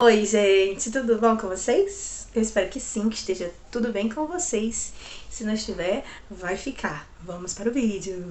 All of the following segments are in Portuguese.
Oi, gente, tudo bom com vocês? Eu espero que sim, que esteja tudo bem com vocês. Se não estiver, vai ficar. Vamos para o vídeo.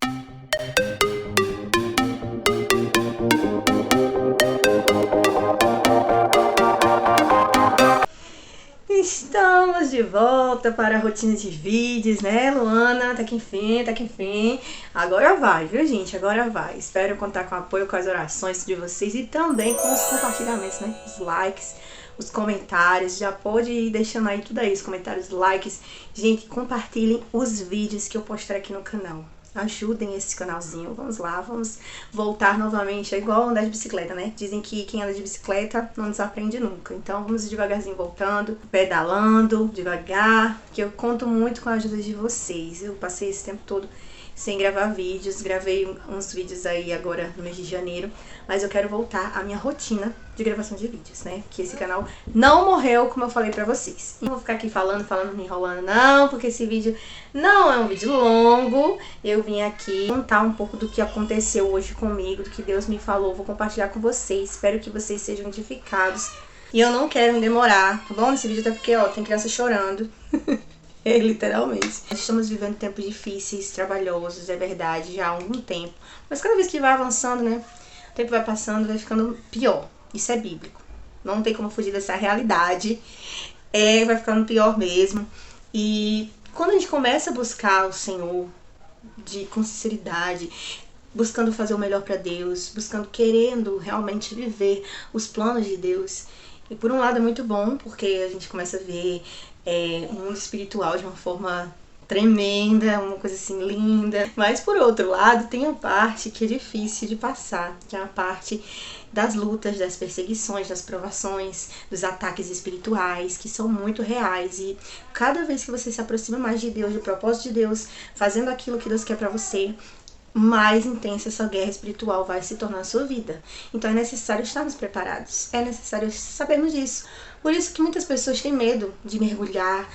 Estamos de volta para a rotina de vídeos, né, Luana? Tá que enfim. Agora vai, viu, gente? Agora vai. Espero contar com o apoio, com as orações de vocês e também com os compartilhamentos, né? Os likes, os comentários. Já pode ir deixando aí tudo aí, os comentários, likes. Gente, compartilhem os vídeos que eu postar aqui no canal. Ajudem esse canalzinho. Vamos lá, vamos voltar novamente. É igual andar de bicicleta, né? Dizem que quem anda de bicicleta não desaprende nunca. Então vamos devagarzinho voltando, pedalando devagar, que eu conto muito com a ajuda de vocês. Eu passei esse tempo todo sem gravar vídeos, gravei uns vídeos aí agora no mês de janeiro, mas eu quero voltar à minha rotina de gravação de vídeos, né? Que esse canal não morreu, como eu falei pra vocês. Não vou ficar aqui falando, me enrolando, não, porque esse vídeo não é um vídeo longo. Eu vim aqui contar um pouco do que aconteceu hoje comigo, do que Deus me falou, vou compartilhar com vocês. Espero que vocês sejam edificados. E eu não quero me demorar, tá bom? Nesse vídeo até porque, ó, tem criança chorando. Literalmente. Nós estamos vivendo tempos difíceis, trabalhosos, é verdade, já há algum tempo. Mas cada vez que vai avançando, né? O tempo vai passando, vai ficando pior. Isso é bíblico. Não tem como fugir dessa realidade. Vai ficando pior mesmo. E quando a gente começa a buscar o Senhor com sinceridade, buscando fazer o melhor para Deus, querendo realmente viver os planos de Deus. E por um lado é muito bom, porque a gente começa a ver o mundo espiritual de uma forma tremenda, uma coisa assim linda. Mas por outro lado tem a parte que é difícil de passar, que é a parte das lutas, das perseguições, das provações, dos ataques espirituais, que são muito reais. E cada vez que você se aproxima mais de Deus, do propósito de Deus, fazendo aquilo que Deus quer pra você, mais intensa essa guerra espiritual vai se tornar a sua vida. Então é necessário estarmos preparados, é necessário sabermos disso. Por isso que muitas pessoas têm medo de mergulhar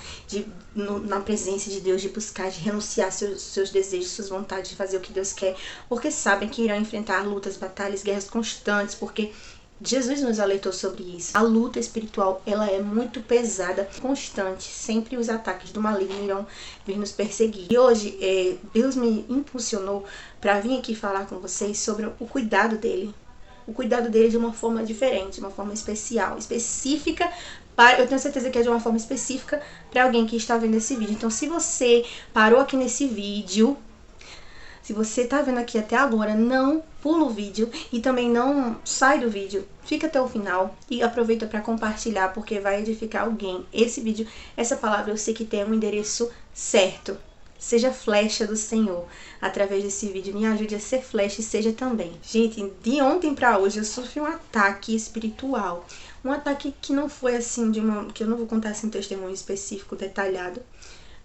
na presença de Deus, de buscar, de renunciar seus desejos, suas vontades, de fazer o que Deus quer, porque sabem que irão enfrentar lutas, batalhas, guerras constantes, porque Jesus nos alertou sobre isso. A luta espiritual, ela é muito pesada, constante. Sempre os ataques do maligno irão vir nos perseguir. E hoje, Deus me impulsionou para vir aqui falar com vocês sobre o cuidado dele. O cuidado dele de uma forma diferente, de uma forma especial, específica. Eu tenho certeza que é de uma forma específica para alguém que está vendo esse vídeo. Então, se você parou aqui nesse vídeo, se você tá vendo aqui até agora, não pula o vídeo e também não sai do vídeo. Fica até o final e aproveita para compartilhar, porque vai edificar alguém. Esse vídeo, essa palavra, eu sei que tem um endereço certo. Seja flecha do Senhor através desse vídeo. Me ajude a ser flecha e seja também. Gente, de ontem para hoje eu sofri um ataque espiritual. Um ataque que não foi assim, que eu não vou contar assim um testemunho específico, detalhado.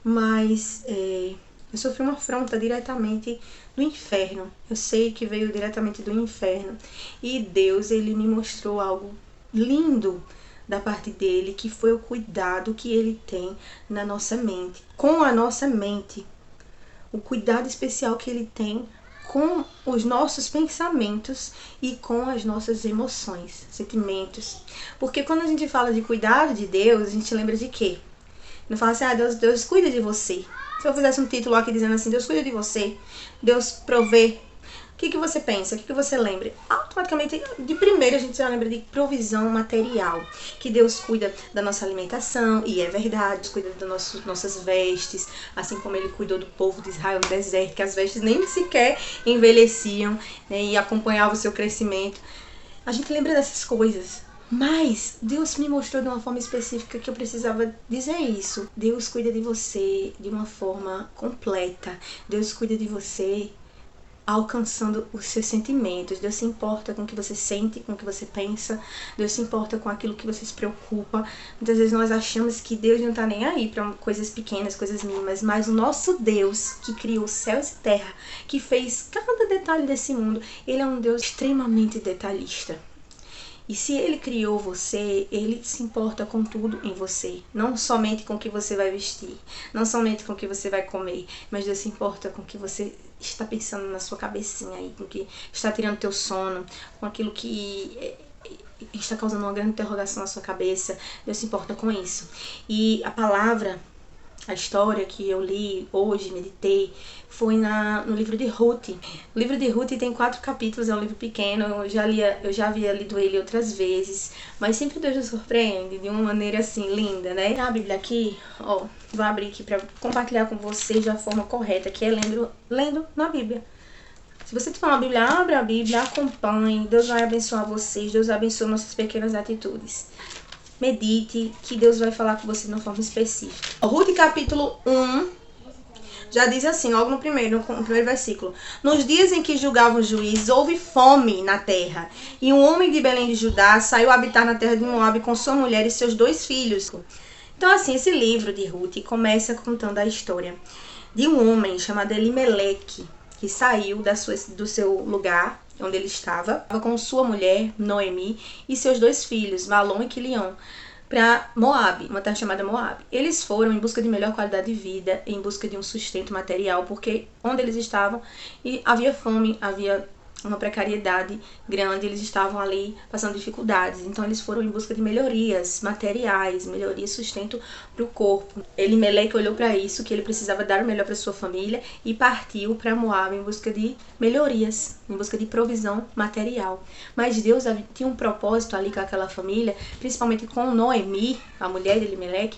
Mas eu sofri uma afronta diretamente do inferno. Eu sei que veio diretamente do inferno. E Deus, ele me mostrou algo lindo da parte dele, que foi o cuidado que ele tem na nossa mente. Com a nossa mente. O cuidado especial que ele tem com os nossos pensamentos e com as nossas emoções, sentimentos. Porque quando a gente fala de cuidado de Deus, a gente lembra de quê? Não fala assim, Deus cuida de você. Se eu fizesse um título aqui dizendo assim, Deus cuida de você, Deus provê, o que você pensa? O que você lembra? Automaticamente, de primeira, a gente já lembra de provisão material. Que Deus cuida da nossa alimentação, e é verdade, Deus cuida das nossas vestes, assim como Ele cuidou do povo de Israel no deserto, que as vestes nem sequer envelheciam, né, e acompanhavam o seu crescimento. A gente lembra dessas coisas. Mas Deus me mostrou de uma forma específica que eu precisava dizer isso. Deus cuida de você de uma forma completa. Deus cuida de você alcançando os seus sentimentos. Deus se importa com o que você sente, com o que você pensa. Deus se importa com aquilo que você se preocupa. Muitas vezes nós achamos que Deus não está nem aí para coisas pequenas, coisas mínimas, mas o nosso Deus, que criou céus e terra, que fez cada detalhe desse mundo, Ele é um Deus extremamente detalhista. E se Ele criou você, Ele se importa com tudo em você. Não somente com o que você vai vestir, não somente com o que você vai comer, mas Deus se importa com o que você está pensando na sua cabecinha aí, com o que está tirando teu sono, com aquilo que está causando uma grande interrogação na sua cabeça, Deus se importa com isso. E a palavra, a história que eu li hoje, meditei, foi no livro de Ruth. O livro de Ruth tem 4 capítulos, é um livro pequeno, eu já havia lido ele outras vezes, mas sempre Deus nos surpreende de uma maneira assim, linda, né? A Bíblia aqui, ó, vou abrir aqui para compartilhar com vocês da forma correta, que é lendo na Bíblia. Se você tiver uma Bíblia, abra a Bíblia, acompanhe, Deus vai abençoar vocês, Deus abençoa nossas pequenas atitudes. Medite, que Deus vai falar com você de uma forma específica. Ruth capítulo 1, já diz assim, logo no primeiro versículo. Nos dias em que julgavam os juízes, houve fome na terra. E um homem de Belém de Judá saiu a habitar na terra de Moabe com sua mulher e seus 2 filhos. Então assim, esse livro de Ruth começa contando a história de um homem chamado Elimeleque, que saiu do seu lugar onde ele estava com sua mulher, Noemi, e seus 2 filhos, Malom e Quilion, para Moabe, uma terra chamada Moabe. Eles foram em busca de melhor qualidade de vida, em busca de um sustento material, porque onde eles estavam havia fome, havia uma precariedade grande, eles estavam ali passando dificuldades, então eles foram em busca de melhorias materiais, melhorias, sustento para o corpo. Elimeleque olhou para isso, que ele precisava dar o melhor para sua família, e partiu para Moabe em busca de melhorias, em busca de provisão material. Mas Deus tinha um propósito ali com aquela família, principalmente com Noemi, a mulher de Elimeleque,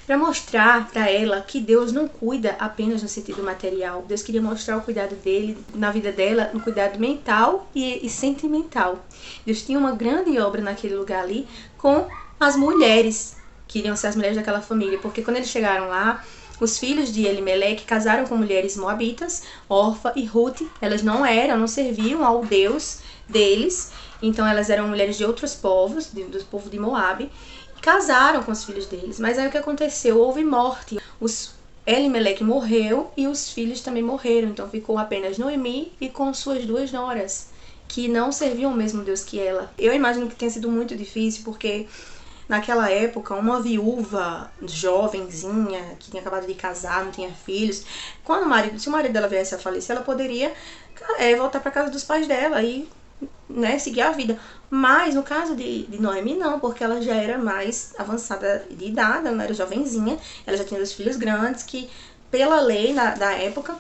para mostrar para ela que Deus não cuida apenas no sentido material. Deus queria mostrar o cuidado dele na vida dela, no cuidado mental e sentimental. Deus tinha uma grande obra naquele lugar ali com as mulheres, que iriam ser as mulheres daquela família, porque quando eles chegaram lá, os filhos de Elimeleque casaram com mulheres moabitas, Orfa e Ruth. Elas não serviam ao Deus deles, então elas eram mulheres de outros povos, do povo de Moabe, casaram com os filhos deles. Mas aí o que aconteceu? Houve morte. Elimeleque morreu e os filhos também morreram. Então ficou apenas Noemi e com suas 2 noras, que não serviam o mesmo Deus que ela. Eu imagino que tenha sido muito difícil, porque naquela época, uma viúva jovenzinha, que tinha acabado de casar, não tinha filhos, se o marido dela viesse a falecer, ela poderia voltar para casa dos pais dela e seguir a vida. Mas no caso de Noemi não, porque ela já era mais avançada de idade, ela não era jovenzinha, ela já tinha 2 filhos grandes, que pela lei da época,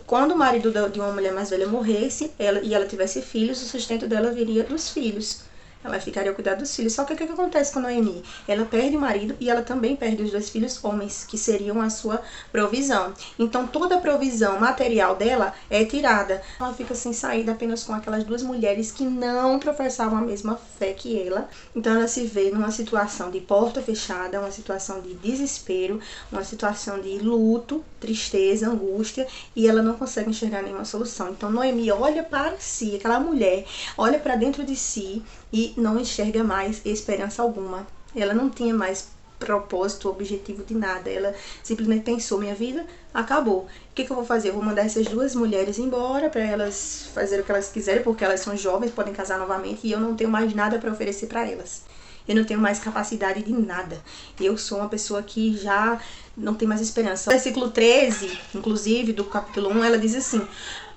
quando o marido de uma mulher mais velha morresse e ela tivesse filhos, o sustento dela viria dos filhos. Ela ficaria a cuidar dos filhos. Só que o que acontece com Noemi? Ela perde o marido e ela também perde os 2 filhos homens, que seriam a sua provisão. Então toda a provisão material dela é tirada. Ela fica sem saída apenas com aquelas 2 mulheres que não professavam a mesma fé que ela. Então ela se vê numa situação de porta fechada, uma situação de desespero, uma situação de luto, tristeza, angústia, e ela não consegue enxergar nenhuma solução. Então Noemi olha para si, aquela mulher olha para dentro de si e não enxerga mais esperança alguma. Ela não tinha mais propósito, objetivo de nada. Ela simplesmente pensou, minha vida acabou. O que eu vou fazer? Eu vou mandar essas 2 mulheres embora para elas fazerem o que elas quiserem, porque elas são jovens, podem casar novamente, e eu não tenho mais nada para oferecer para elas. Eu não tenho mais capacidade de nada. Eu sou uma pessoa que já não tem mais esperança. No versículo 13, inclusive, do capítulo 1, ela diz assim: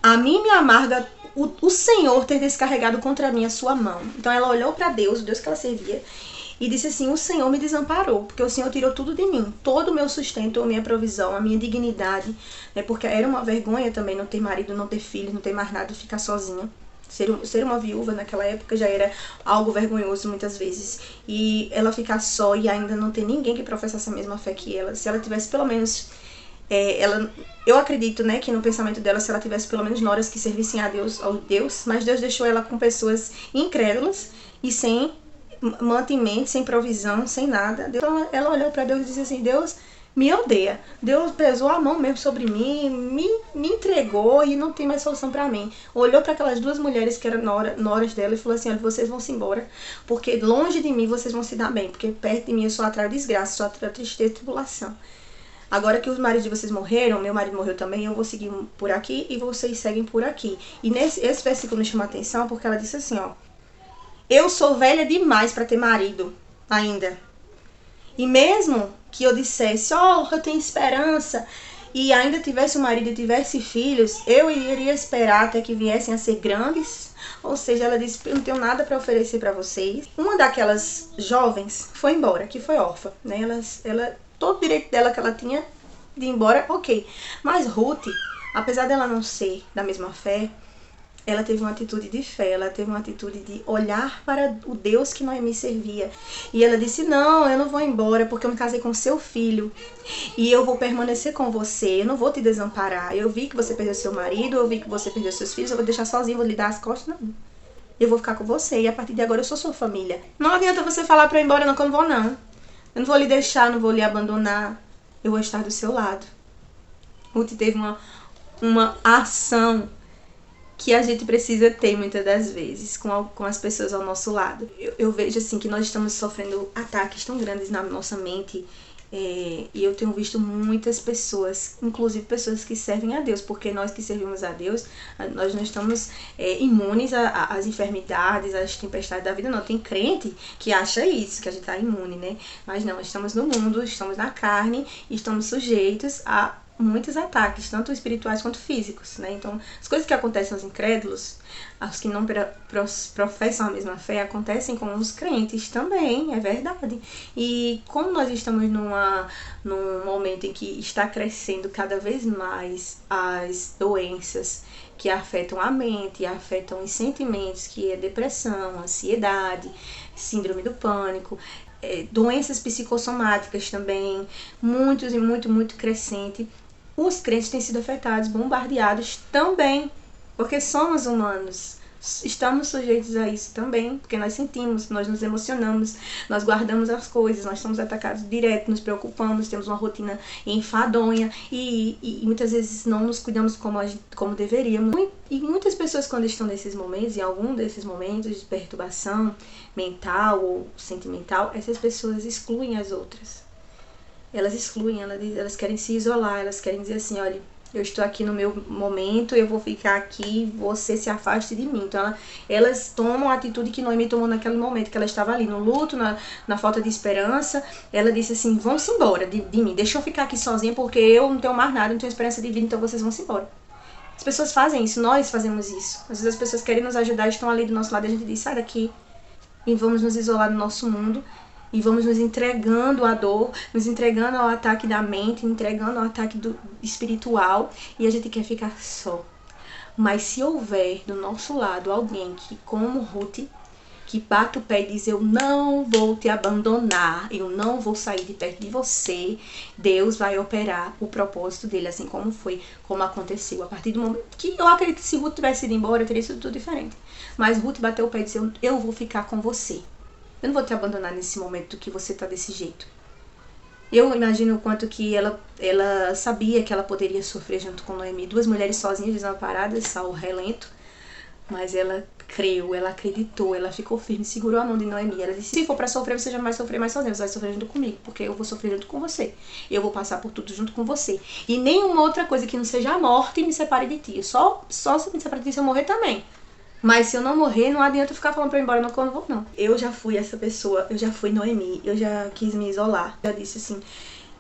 a mim me amarga o Senhor ter descarregado contra mim a sua mão. Então ela olhou para Deus, o Deus que ela servia, e disse assim: o Senhor me desamparou, porque o Senhor tirou tudo de mim, todo o meu sustento, a minha provisão, a minha dignidade, né? Porque era uma vergonha também não ter marido, não ter filho, não ter mais nada, ficar sozinha. Ser uma viúva naquela época já era algo vergonhoso muitas vezes. E ela ficar só e ainda não ter ninguém que professasse a mesma fé que ela. Se ela tivesse pelo menos... eu acredito, né, que no pensamento dela, se ela tivesse pelo menos noras que servissem a Deus, ao Deus, mas Deus deixou ela com pessoas incrédulas e sem mantimento, sem provisão, sem nada. Então ela olhou para Deus e disse assim: Deus me odeia. Deus pesou a mão mesmo sobre mim, me entregou e não tem mais solução para mim. Olhou para aquelas 2 mulheres que eram noras dela e falou assim: olha, vocês vão se embora, porque longe de mim vocês vão se dar bem, porque perto de mim eu só atraio desgraça, só atraio tristeza e tribulação. Agora que os maridos de vocês morreram, meu marido morreu também, eu vou seguir por aqui e vocês seguem por aqui. E esse versículo me chama a atenção porque ela disse assim, ó: eu sou velha demais para ter marido ainda. E mesmo que eu dissesse, eu tenho esperança, e ainda tivesse um marido e tivesse filhos, eu iria esperar até que viessem a ser grandes, Ou seja, ela disse, eu não tenho nada para oferecer para vocês. Uma daquelas jovens foi embora, que foi órfã, né? Todo o direito dela que ela tinha de ir embora, ok. Mas Ruth, apesar dela não ser da mesma fé, ela teve uma atitude de fé, ela teve uma atitude de olhar para o Deus que Noemi servia. E ela disse, não, eu não vou embora porque eu me casei com seu filho. E eu vou permanecer com você, eu não vou te desamparar. Eu vi que você perdeu seu marido, eu vi que você perdeu seus filhos, eu vou deixar sozinha, vou lhe dar as costas, não. Eu vou ficar com você e a partir de agora eu sou sua família. Não adianta você falar pra eu ir embora não, que eu não vou não. Eu não vou lhe deixar, não vou lhe abandonar. Eu vou estar do seu lado. Ruth teve uma ação que a gente precisa ter muitas das vezes com as pessoas ao nosso lado. Eu vejo assim que nós estamos sofrendo ataques tão grandes na nossa mente, e eu tenho visto muitas pessoas, inclusive pessoas que servem a Deus, porque nós que servimos a Deus, nós não estamos imunes às enfermidades, às tempestades da vida, não. Tem crente que acha isso, que a gente está imune, né? Mas não, estamos no mundo, estamos na carne e estamos sujeitos a muitos ataques, tanto espirituais quanto físicos, né? Então, as coisas que acontecem aos incrédulos, aos que não professam a mesma fé, acontecem com os crentes também, é verdade. E como nós estamos num momento em que está crescendo cada vez mais as doenças que afetam a mente, afetam os sentimentos, que é depressão, ansiedade, síndrome do pânico, doenças psicossomáticas também, muito crescente. Os crentes têm sido afetados, bombardeados também, porque somos humanos. Estamos sujeitos a isso também, porque nós sentimos, nós nos emocionamos, nós guardamos as coisas, nós somos atacados direto, nos preocupamos, temos uma rotina enfadonha e muitas vezes não nos cuidamos como deveríamos. E muitas pessoas, quando estão nesses momentos, em algum desses momentos de perturbação mental ou sentimental, essas pessoas excluem as outras. Elas excluem, elas querem se isolar, elas querem dizer assim, olha, eu estou aqui no meu momento, eu vou ficar aqui, você se afaste de mim. Então elas tomam a atitude que Noemi tomou naquele momento, que ela estava ali no luto, na falta de esperança. Ela disse assim, vão-se embora de mim, deixa eu ficar aqui sozinha porque eu não tenho mais nada, não tenho esperança de vida, então vocês vão-se embora. As pessoas fazem isso, nós fazemos isso. Às vezes as pessoas querem nos ajudar, estão ali do nosso lado e a gente diz, sai daqui e vamos nos isolar do nosso mundo. E vamos nos entregando à dor, nos entregando ao ataque da mente, entregando ao ataque espiritual, e a gente quer ficar só. Mas se houver do nosso lado alguém que, como Ruth, que bate o pé e diz, eu não vou te abandonar, eu não vou sair de perto de você, Deus vai operar o propósito dele, assim como aconteceu. A partir do momento que eu acredito que se Ruth tivesse ido embora, teria sido tudo diferente. Mas Ruth bateu o pé e disse, eu vou ficar com você. Eu não vou te abandonar nesse momento que você tá desse jeito. Eu imagino o quanto que ela sabia que ela poderia sofrer junto com Noemi. Duas mulheres sozinhas, desamparadas, ao relento. Mas ela creu, ela acreditou, ela ficou firme, segurou a mão de Noemi. Ela disse, se for pra sofrer, você já não vai sofrer mais sozinha, você vai sofrer junto comigo, porque eu vou sofrer junto com você. Eu vou passar por tudo junto com você. E nenhuma outra coisa que não seja a morte me separe de ti. Só se me separe de ti se eu morrer também. Mas se eu não morrer, não adianta ficar falando pra eu ir embora, não, que eu não vou, não. Eu já fui essa pessoa, eu já fui Noemi, eu já quis me isolar. Já disse assim,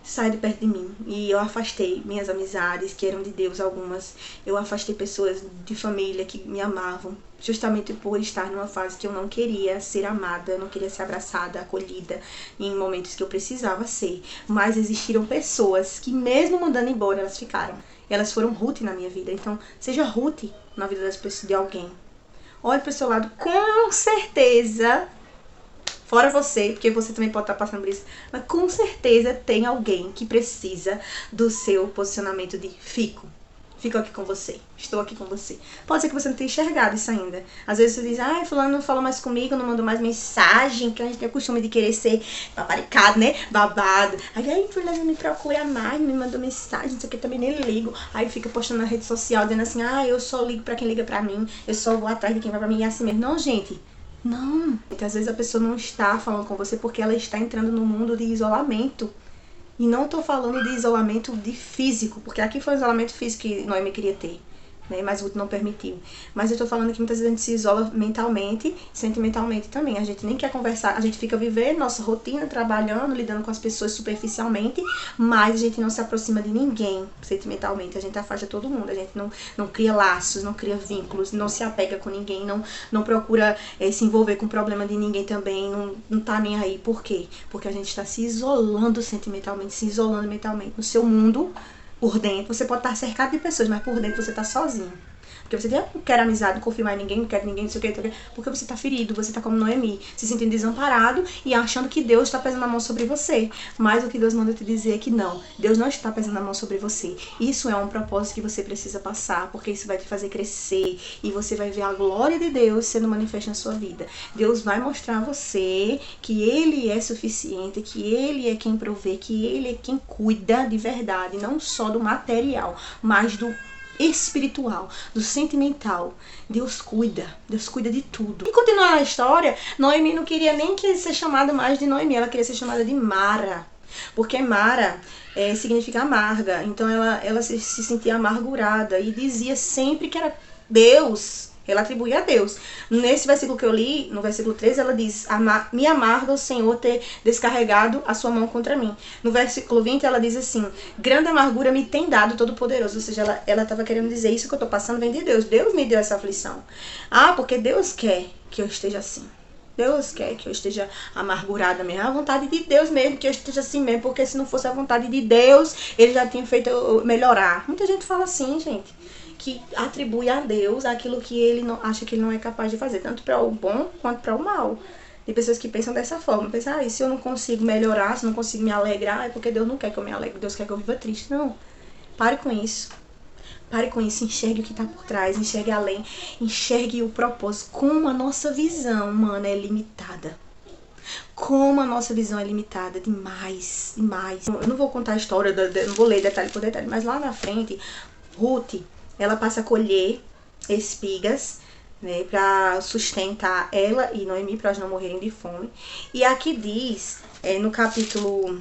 sai de perto de mim. E eu afastei minhas amizades, que eram de Deus algumas. Eu afastei pessoas de família que me amavam, justamente por estar numa fase que eu não queria ser amada, eu não queria ser abraçada, acolhida, em momentos que eu precisava ser. Mas existiram pessoas que mesmo mandando embora, elas ficaram. Elas foram Ruth na minha vida. Então, seja Ruth na vida das pessoas, de alguém. Olhe para o seu lado, com certeza, fora você, porque você também pode estar passando por isso, mas com certeza tem alguém que precisa do seu posicionamento de fico aqui com você, estou aqui com você. Pode ser que você não tenha enxergado isso ainda. Às vezes você diz, fulano não falou mais comigo, não mandou mais mensagem, que a gente tem o costume de querer ser paparicado, né, babado. Aí fulano me procura mais, me mandou mensagem, não sei o que, também nem ligo. Aí fica postando na rede social, dizendo assim, eu só ligo pra quem liga pra mim, eu só vou atrás de quem vai pra mim, e assim mesmo. Não, gente, não. Às vezes a pessoa não está falando com você porque ela está entrando no mundo de isolamento. E não tô falando de isolamento de físico, porque aqui foi o isolamento físico que Noemi queria ter. né? Mas Ruth não permitiu. Mas eu tô falando que muitas vezes a gente se isola mentalmente, sentimentalmente também. A gente nem quer conversar, a gente fica vivendo nossa rotina, trabalhando, lidando com as pessoas superficialmente, mas a gente não se aproxima de ninguém sentimentalmente. A gente afasta todo mundo, a gente não cria laços, não cria vínculos, não se apega com ninguém, não procura se envolver com o problema de ninguém também, não tá nem aí. Por quê? Porque a gente está se isolando sentimentalmente, se isolando mentalmente no seu mundo. Por dentro, você pode estar cercado de pessoas, mas por dentro você está sozinho. Porque você não quer amizade, não confia mais em ninguém, não quer ninguém, não sei o que, porque você está ferido, você está como Noemi, se sentindo desamparado e achando que Deus está pesando a mão sobre você. Mas o que Deus manda te dizer é que não, Deus não está pesando a mão sobre você. Isso é um propósito que você precisa passar, porque isso vai te fazer crescer e você vai ver a glória de Deus sendo manifesta na sua vida. Deus vai mostrar a você que Ele é suficiente, que Ele é quem provê, que Ele é quem cuida de verdade, não só do material, mas do espiritual, do sentimental. Deus cuida de tudo. E continuando a história, Noemi não queria nem ser chamada mais de Noemi, ela queria ser chamada de Mara, porque Mara significa amarga, então ela se sentia amargurada e dizia sempre que era Deus. Ela atribuía a Deus. Nesse versículo que eu li, no versículo 13, ela diz: me amarga o Senhor ter descarregado a sua mão contra mim. No versículo 20, ela diz assim: grande amargura me tem dado Todo-Poderoso. Ou seja, ela estava querendo dizer: isso que eu estou passando vem de Deus. Deus me deu essa aflição. Porque Deus quer que eu esteja assim. Deus quer que eu esteja amargurada mesmo. É a vontade de Deus mesmo que eu esteja assim mesmo. Porque se não fosse a vontade de Deus, Ele já tinha feito eu melhorar. Muita gente fala assim, gente, que atribui a Deus aquilo que ele não acha que ele não é capaz de fazer, tanto para o bom quanto para o mal. Tem pessoas que pensam dessa forma, pensam, e se eu não consigo melhorar, se eu não consigo me alegrar, é porque Deus não quer que eu me alegre, Deus quer que eu viva triste. Não, pare com isso. Pare com isso, enxergue o que está por trás, enxergue além, enxergue o propósito. Como a nossa visão humana é limitada. Como a nossa visão é limitada demais, demais. Eu não vou contar a história, não vou ler detalhe por detalhe, mas lá na frente, Ruth, ela passa a colher espigas, né, para sustentar ela e Noemi, para elas não morrerem de fome. E aqui diz, no capítulo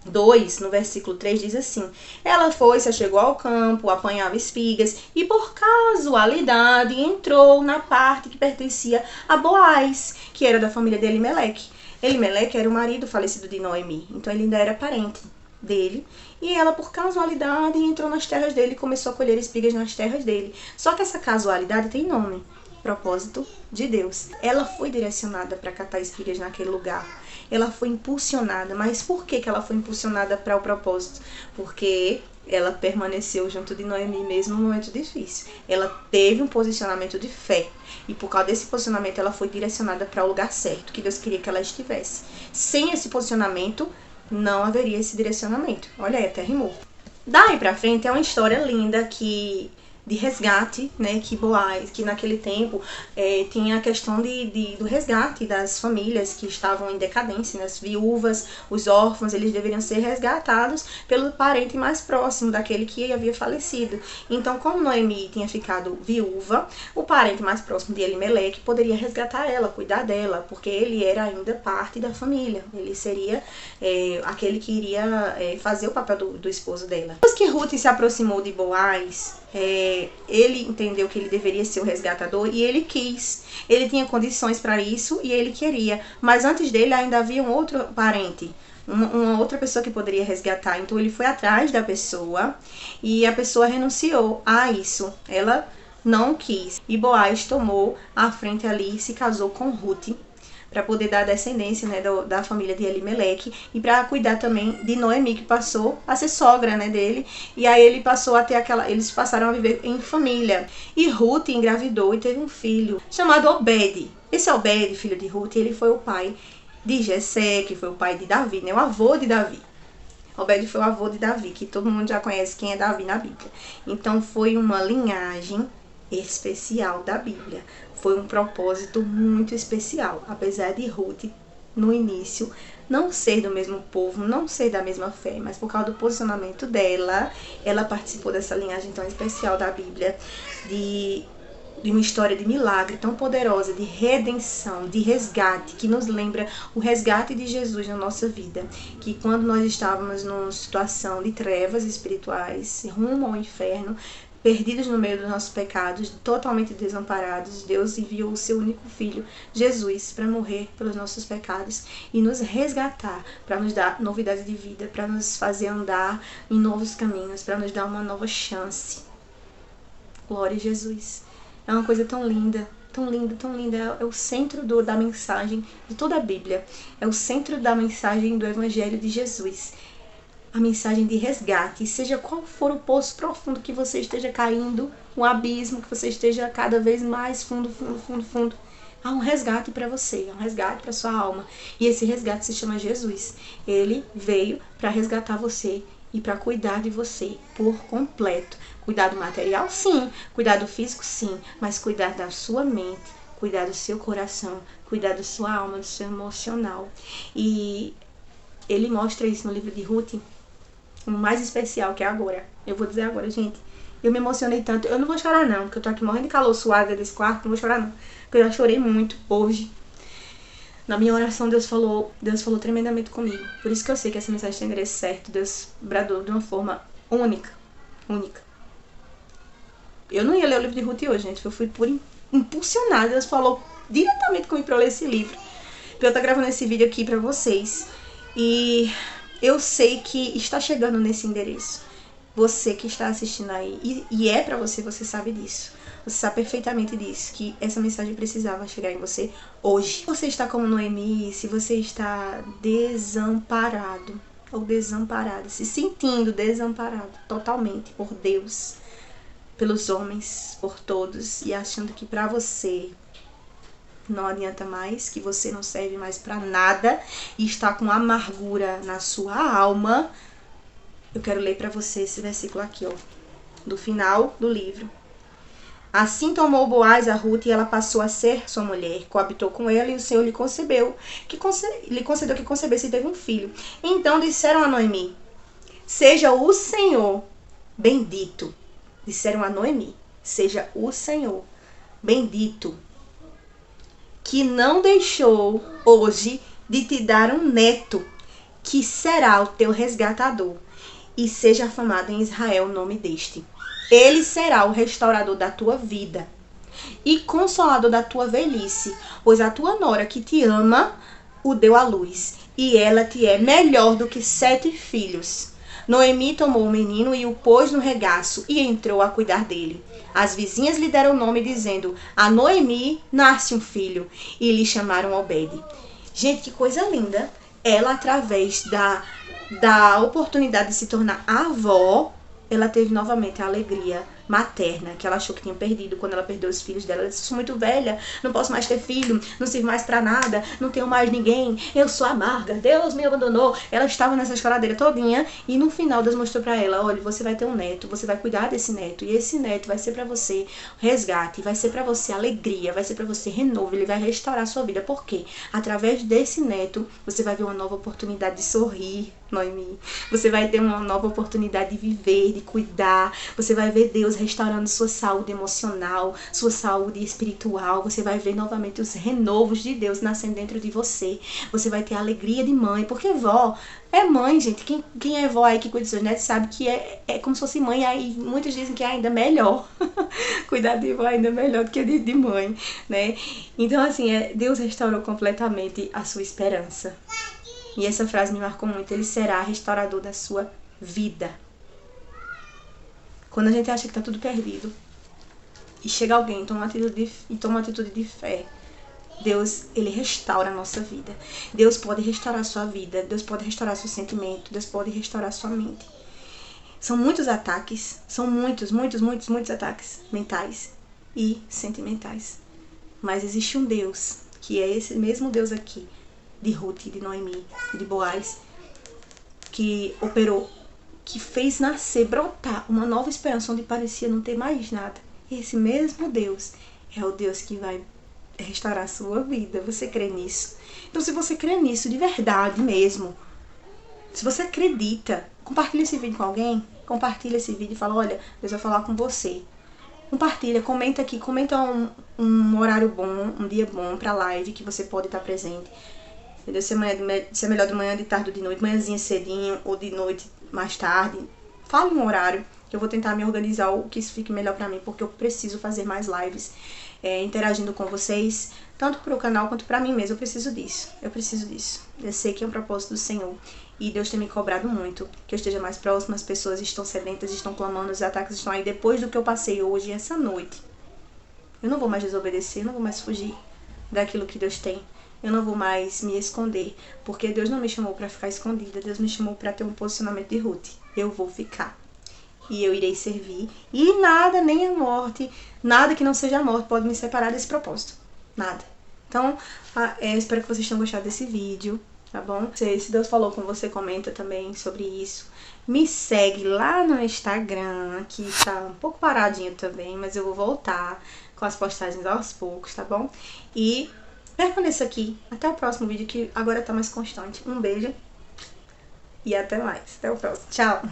2, no versículo 3, diz assim: ela se chegou ao campo, apanhava espigas e por casualidade entrou na parte que pertencia a Boaz, que era da família de Elimeleque. Elimeleque era o marido falecido de Noemi, então ele ainda era parente dele, e ela por casualidade entrou nas terras dele e começou a colher espigas nas terras dele. Só que essa casualidade tem nome: propósito de Deus. Ela foi direcionada para catar espigas naquele lugar, ela foi impulsionada. Mas por que ela foi impulsionada para o propósito? Porque ela permaneceu junto de Noemi mesmo no momento difícil. Ela teve um posicionamento de fé, e por causa desse posicionamento ela foi direcionada para o lugar certo, que Deus queria que ela estivesse. Sem esse posicionamento não haveria esse direcionamento. Olha aí, até rimou. Daí pra frente é uma história linda de resgate, né, que Boaz, que naquele tempo tinha a questão do resgate das famílias que estavam em decadência, né, as viúvas, os órfãos, eles deveriam ser resgatados pelo parente mais próximo daquele que havia falecido. Então, como Noemi tinha ficado viúva, o parente mais próximo de Elimeleque poderia resgatar ela, cuidar dela, porque ele era ainda parte da família, ele seria aquele que iria fazer o papel do esposo dela. Depois que Ruth se aproximou de Boaz, ele entendeu que ele deveria ser o resgatador e ele quis. Ele tinha condições para isso e ele queria. Mas antes dele ainda havia um outro parente, uma outra pessoa que poderia resgatar. Então ele foi atrás da pessoa e a pessoa renunciou a isso. Ela não quis. E Boaz tomou a frente ali e se casou com Ruth, para poder dar descendência, né, da família de Elimeleque, e para cuidar também de Noemi, que passou a ser sogra, né, dele. E aí ele passou a ter eles passaram a viver em família. E Ruth engravidou e teve um filho chamado Obed. Esse Obed, filho de Ruth, ele foi o pai de Jessé, que foi o pai de Davi, né, o avô de Davi. Obed foi o avô de Davi, que todo mundo já conhece quem é Davi na Bíblia. Então foi uma linhagem especial da Bíblia. Foi um propósito muito especial, apesar de Ruth, no início, não ser do mesmo povo, não ser da mesma fé, mas por causa do posicionamento dela, ela participou dessa linhagem tão especial da Bíblia, de uma história de milagre tão poderosa, de redenção, de resgate, que nos lembra o resgate de Jesus na nossa vida, que quando nós estávamos numa situação de trevas espirituais, rumo ao inferno, perdidos no meio dos nossos pecados, totalmente desamparados, Deus enviou o seu único filho, Jesus, para morrer pelos nossos pecados e nos resgatar, para nos dar novidade de vida, para nos fazer andar em novos caminhos, para nos dar uma nova chance. Glória a Jesus. É uma coisa tão linda, tão linda, tão linda. É o centro da mensagem de toda a Bíblia. É o centro da mensagem do Evangelho de Jesus. A mensagem de resgate, seja qual for o poço profundo que você esteja caindo, o abismo que você esteja cada vez mais fundo, há um resgate para você, há um resgate para sua alma. E esse resgate se chama Jesus. Ele veio para resgatar você e para cuidar de você por completo. Cuidado material, sim. Cuidado físico, sim. Mas cuidar da sua mente, cuidar do seu coração, cuidar da sua alma, do seu emocional. E ele mostra isso no livro de Ruth, o mais especial, que é agora. Eu vou dizer agora, gente. Eu me emocionei tanto. Eu não vou chorar não, porque eu tô aqui morrendo de calor suada desse quarto. Não vou chorar não, porque eu já chorei muito hoje. Na minha oração, Deus falou tremendamente comigo. Por isso que eu sei que essa mensagem tem endereço certo. Deus bradou de uma forma única. Eu não ia ler o livro de Ruth hoje, gente. Eu fui por impulsionada. Deus falou diretamente comigo pra eu ler esse livro. Eu tô gravando esse vídeo aqui pra vocês. E eu sei que está chegando nesse endereço. Você que está assistindo aí, e é pra você, você sabe disso. Você sabe perfeitamente disso, que essa mensagem precisava chegar em você hoje. Se você está como Noemi, se você está desamparado ou desamparada, se sentindo desamparado totalmente por Deus, pelos homens, por todos, e achando que pra você não adianta mais, que você não serve mais pra nada e está com amargura na sua alma, eu quero ler pra você esse versículo aqui, ó, do final do livro. Assim tomou Boaz a Ruth e ela passou a ser sua mulher, coabitou com ela e o Senhor lhe concedeu que concebesse e teve um filho. Então disseram a Noemi, seja o Senhor bendito. Disseram a Noemi, seja o Senhor bendito, que não deixou hoje de te dar um neto, que será o teu resgatador, e seja afamado em Israel o nome deste. Ele será o restaurador da tua vida e consolador da tua velhice, pois a tua nora que te ama o deu à luz, e ela te é melhor do que 7 filhos. Noemi tomou o menino e o pôs no regaço e entrou a cuidar dele. As vizinhas lhe deram nome, dizendo, a Noemi nasce um filho, e lhe chamaram Obed. Gente, que coisa linda. Ela, através da oportunidade de se tornar avó, ela teve novamente a alegria materna, que ela achou que tinha perdido quando ela perdeu os filhos dela. Ela disse, sou muito velha, não posso mais ter filho, não sirvo mais pra nada, não tenho mais ninguém, eu sou amarga, Deus me abandonou. Ela estava nessa choradeira todinha e no final Deus mostrou pra ela, olha, você vai ter um neto, você vai cuidar desse neto e esse neto vai ser pra você resgate, vai ser pra você alegria, vai ser pra você renovo, ele vai restaurar a sua vida. Por quê? Através desse neto você vai ver uma nova oportunidade de sorrir, Noemi. Você vai ter uma nova oportunidade de viver, de cuidar. Você vai ver Deus restaurando sua saúde emocional, sua saúde espiritual. Você vai ver novamente os renovos de Deus nascendo dentro de você. Você vai ter a alegria de mãe, porque vó é mãe, gente. Quem é vó aí que cuida dos seus netos sabe que é como se fosse mãe. Aí muitos dizem que é ainda melhor. Cuidar de vó é ainda melhor do que de mãe, né? Então, assim, Deus restaurou completamente a sua esperança. E essa frase me marcou muito. Ele será restaurador da sua vida. Quando a gente acha que tá tudo perdido e chega alguém e toma uma atitude de fé, Deus, ele restaura a nossa vida. Deus pode restaurar a sua vida. Deus pode restaurar seu sentimento. Deus pode restaurar a sua mente. São muitos ataques. São muitos ataques mentais e sentimentais. Mas existe um Deus, que é esse mesmo Deus aqui, de Ruth, de Noemi, de Boaz, que operou, que fez nascer, brotar uma nova esperança onde parecia não ter mais nada. E esse mesmo Deus é o Deus que vai restaurar a sua vida. Você crê nisso? Então, se você crê nisso de verdade mesmo, se você acredita, compartilha esse vídeo com alguém, compartilha esse vídeo e fala, olha, Deus vai falar com você. Compartilha, comenta aqui, comenta um horário bom, um dia bom pra live que você pode estar presente. Entendeu? Se é melhor de manhã, de tarde ou de noite, manhãzinha cedinho ou de noite mais tarde. Fale um horário Eu vou tentar me organizar o que isso fique melhor pra mim, porque eu preciso fazer mais lives interagindo com vocês, tanto pro canal quanto pra mim mesmo. Eu preciso disso. Eu sei que é um propósito do Senhor. E Deus tem me cobrado muito que eu esteja mais próxima. As pessoas estão sedentas, estão clamando, os ataques estão aí. Depois do que eu passei hoje, essa noite, eu não vou mais desobedecer, eu não vou mais fugir daquilo que Deus tem. Eu não vou mais me esconder, porque Deus não me chamou pra ficar escondida. Deus me chamou pra ter um posicionamento de Ruth. Eu vou ficar. E eu irei servir. E nada, nem a morte, nada que não seja a morte pode me separar desse propósito. Nada. Então, eu espero que vocês tenham gostado desse vídeo, tá bom? Se Deus falou com você, comenta também sobre isso. Me segue lá no Instagram, que tá um pouco paradinho também, mas eu vou voltar com as postagens aos poucos, tá bom? E permaneça aqui. Até o próximo vídeo, que agora tá mais constante. Um beijo e até mais. Até o próximo. Tchau!